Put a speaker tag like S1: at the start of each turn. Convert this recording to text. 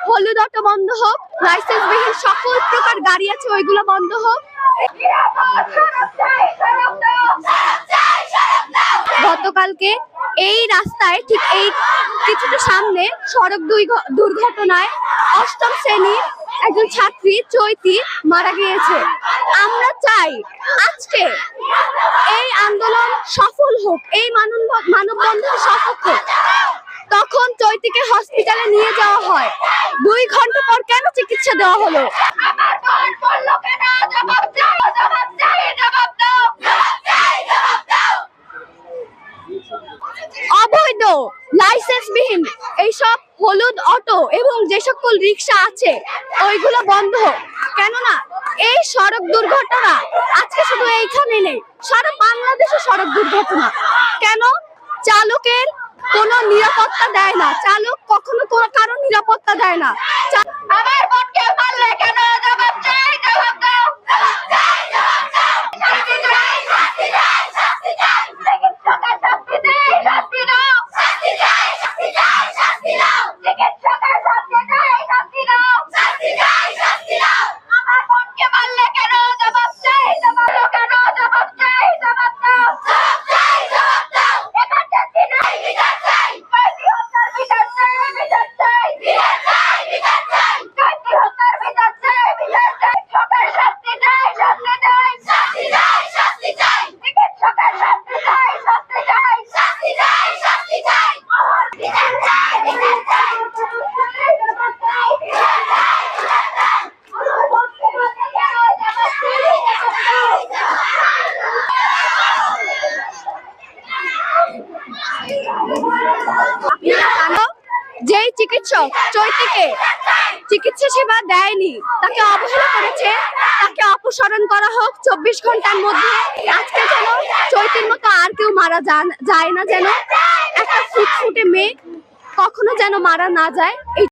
S1: হলুদ অটো বন্ধ হোক, লাইসেন্সবিহীন সকল প্রকার গাড়ি আছে ওইগুলো বন্ধ হোক। গতকালকে এই রাস্তায় ঠিক এই কিছুটা সামনে সড়ক দুর্ঘটনায় ৮ম শ্রেণীর একজন ছাত্রী চৈতি মারা গিয়েছে। আমরা চাই আজকে এই আন্দোলন সফল হোক, এই মানববন্ধন সফল হোক। তখন চৈতিকে হসপিটালে নিয়ে যাওয়া হয়, 2 ঘন্টা পর কেন চিকিৎসা দেওয়া হলো? অবৈধ লাইসেন্সবিহীন এইসব হলুদ অটো এবং যে সকল রিক্সা আছে ওইগুলো বন্ধ। কেননা এই সড়ক দুর্ঘটনা আজকে শুধু এইখানে নেই, সারা বাংলাদেশে সড়ক দুর্ঘটনা। কেন? চালকের কোনো নিরাপত্তা দেয় না, চালক কখনো কারো নিরাপত্তা দেয় না। আমার বোনকে মারলে কেন? জবাব চাই, জবাব দাও। যেই চিকিৎসক চৈতিকে চিকিৎসা সেবা দেয়নি, তাকে অবহেলা করেছে, তাকে অপসারণ করা হোক 24 ঘন্টার মধ্যে। আজকে যেন চৈতির মতো আর কেউ মারা যায় না, যেন একটা ফুটফুটে মেয়ে কখনো যেন মারা না যায়।